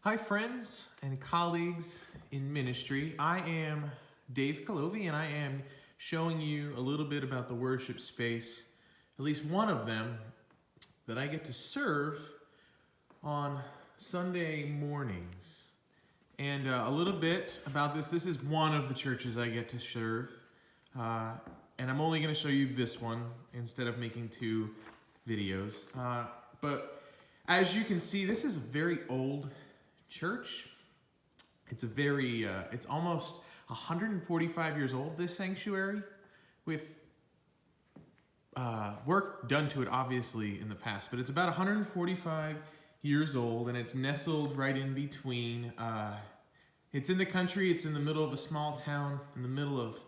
Hi, friends and colleagues in ministry. I am Dave Kalovi, and I am showing you a little bit about the worship space, at least one of them, that I get to serve on Sunday mornings. And a little bit about this. This is one of the churches I get to serve, and I'm only going to show you this one instead of making two videos. But as you can see, this is a very old church. It's almost 145 years old, this sanctuary, with work done to it obviously in the past, but it's about 145 years old, and it's nestled right in between. It's in the country, it's in the middle of a small town, in the middle of,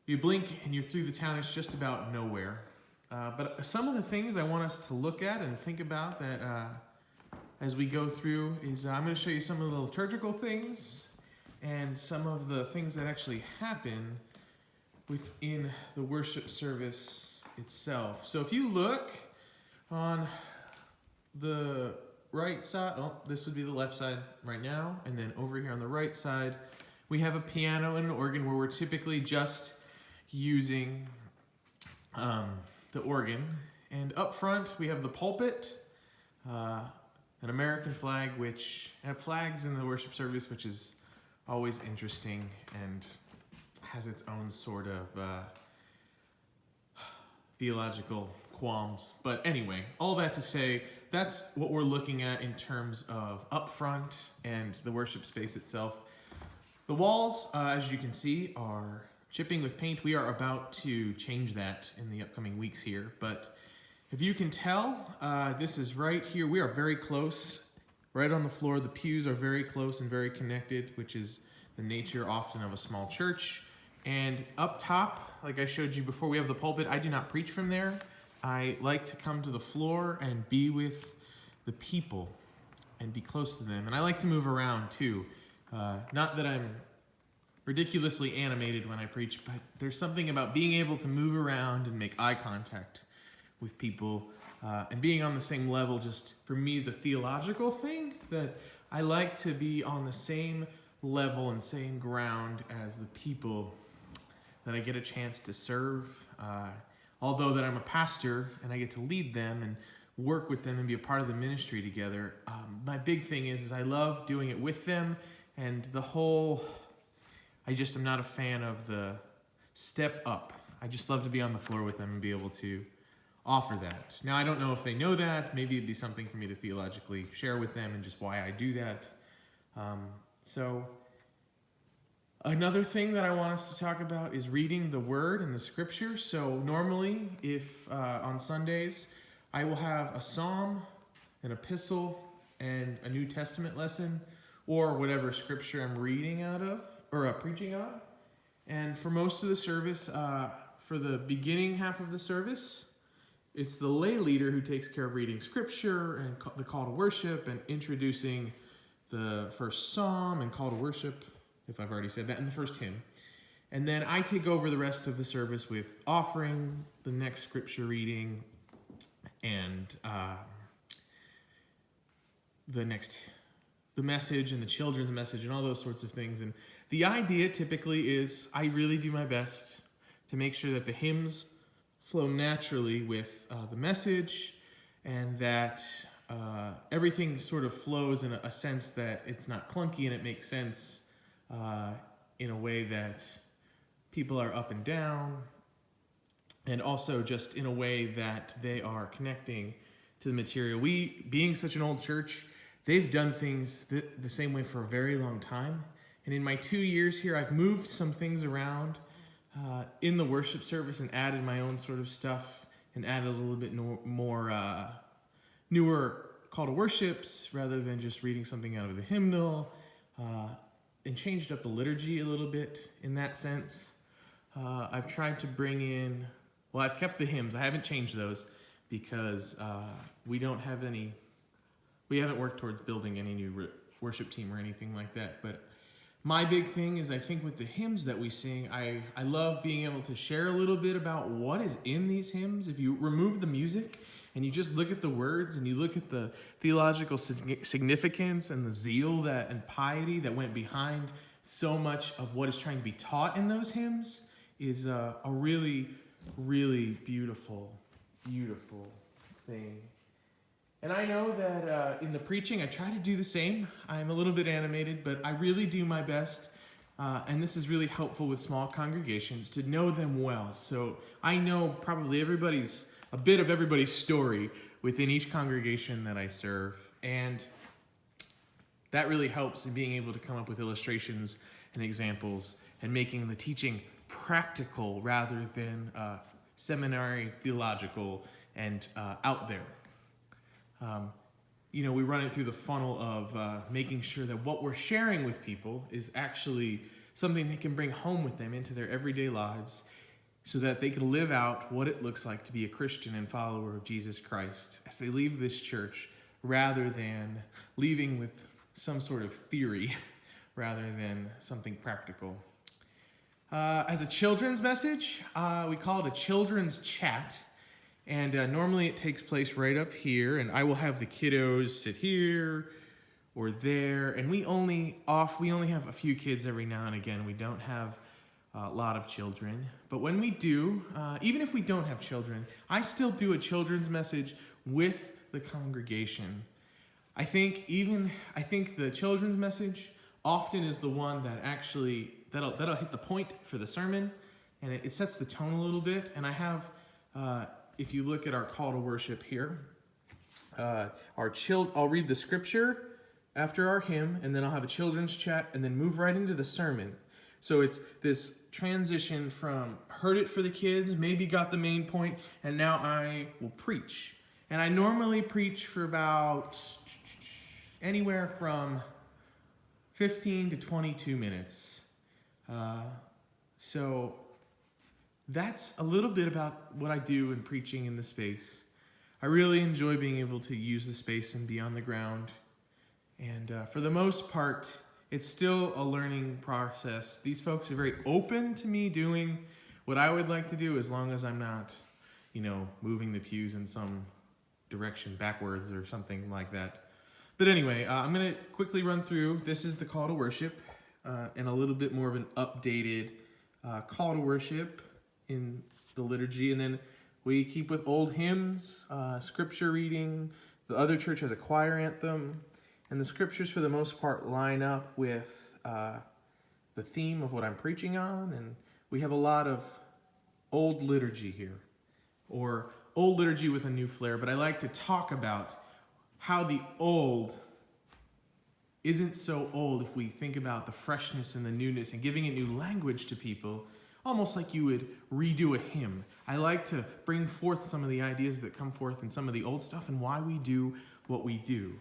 you blink and you're through the town, it's just about nowhere. But some of the things I want us to look at and think about that as we go through is I'm going to show you some of the liturgical things and some of the things that actually happen within the worship service itself. So if you look on the right side, this would be the left side right now, and then over here on the right side, we have a piano and an organ where we're typically just using the organ. And up front, we have the pulpit, an American flag, which have flags in the worship service, which is always interesting and has its own sort of theological qualms. But anyway, all that to say, that's what we're looking at in terms of up front and the worship space itself. The walls, as you can see, are chipping with paint. We are about to change that in the upcoming weeks here, but if you can tell, this is right here. We are very close, right on the floor. The pews are very close and very connected, which is the nature often of a small church. And up top, like I showed you before, we have the pulpit. I do not preach from there. I like to come to the floor and be with the people and be close to them. And I like to move around too. Not that I'm ridiculously animated when I preach, but there's something about being able to move around and make eye contact with people, and being on the same level just for me is a theological thing, that I like to be on the same level and same ground as the people that I get a chance to serve. Although that I'm a pastor and I get to lead them and work with them and be a part of the ministry together, my big thing is I love doing it with them, and I just am not a fan of the step up. I just love to be on the floor with them and be able to offer that. Now, I don't know if they know that. Maybe it'd be something for me to theologically share with them and just why I do that. So another thing that I want us to talk about is reading the word and the scripture. So normally, if on Sundays, I will have a psalm, an epistle, and a New Testament lesson, or whatever scripture I'm reading out of, or preaching on. And for most of the service, for the beginning half of the service, it's the lay leader who takes care of reading scripture and the call to worship and introducing the first psalm and call to worship, if I've already said that, and the first hymn. And then I take over the rest of the service with offering, the next scripture reading, and the message and the children's message and all those sorts of things. And the idea typically is I really do my best to make sure that the hymns flow naturally with the message, and that everything sort of flows in a sense that it's not clunky and it makes sense in a way that people are up and down, and also just in a way that they are connecting to the material. We, being such an old church, they've done things the same way for a very long time. And in my 2 years here, I've moved some things around in the worship service and added my own sort of stuff and added a little bit more newer call to worships rather than just reading something out of the hymnal, and changed up the liturgy a little bit in that sense. I've tried to bring in, I've kept the hymns. I haven't changed those because we haven't worked towards building any new worship team or anything like that. But my big thing is, I think with the hymns that we sing, I love being able to share a little bit about what is in these hymns. If you remove the music, and you just look at the words and you look at the theological significance and the zeal and piety that went behind so much of what is trying to be taught in those hymns, is a really, really beautiful, beautiful thing. And I know that in the preaching, I try to do the same. I'm a little bit animated, but I really do my best. And this is really helpful with small congregations to know them well. So I know probably a bit of everybody's story within each congregation that I serve. And that really helps in being able to come up with illustrations and examples and making the teaching practical rather than seminary, theological, and out there. We run it through the funnel of making sure that what we're sharing with people is actually something they can bring home with them into their everyday lives so that they can live out what it looks like to be a Christian and follower of Jesus Christ as they leave this church, rather than leaving with some sort of theory rather than something practical. As a children's message, we call it a children's chat. And normally it takes place right up here, and I will have the kiddos sit here or there. And we only have a few kids every now and again. We don't have a lot of children. But when we do, even if we don't have children, I still do a children's message with the congregation. I think the children's message often is the one that actually that'll hit the point for the sermon, and it sets the tone a little bit. And I have. If you look at our call to worship here, I'll read the scripture after our hymn, and then I'll have a children's chat, and then move right into the sermon. So it's this transition from heard it for the kids, maybe got the main point, and now I will preach. And I normally preach for about anywhere from 15 to 22 minutes. So that's a little bit about what I do in preaching in the space. I really enjoy being able to use the space and be on the ground. And for the most part, it's still a learning process. These folks are very open to me doing what I would like to do, as long as I'm not, moving the pews in some direction backwards or something like that. But anyway, I'm going to quickly run through. This is the call to worship, and a little bit more of an updated call to worship in the liturgy. And then we keep with old hymns, scripture reading. The other church has a choir anthem. And the scriptures, for the most part, line up with the theme of what I'm preaching on. And we have a lot of old liturgy here, or old liturgy with a new flair. But I like to talk about how the old isn't so old if we think about the freshness and the newness and giving it new language to people, almost like you would redo a hymn. I like to bring forth some of the ideas that come forth in some of the old stuff and why we do what we do.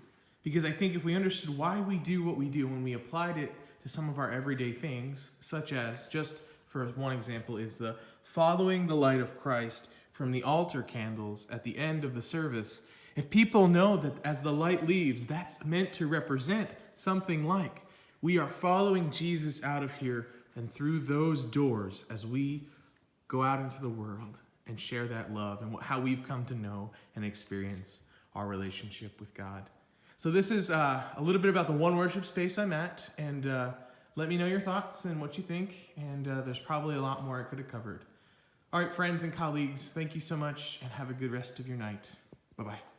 Because I think if we understood why we do what we do, when we applied it to some of our everyday things, such as, just for one example, is the following the light of Christ from the altar candles at the end of the service. If people know that as the light leaves, that's meant to represent something like we are following Jesus out of here and through those doors as we go out into the world and share that love and how we've come to know and experience our relationship with God. So this is a little bit about the one worship space I'm at, and let me know your thoughts and what you think, and there's probably a lot more I could have covered. All right, friends and colleagues, thank you so much, and have a good rest of your night. Bye-bye.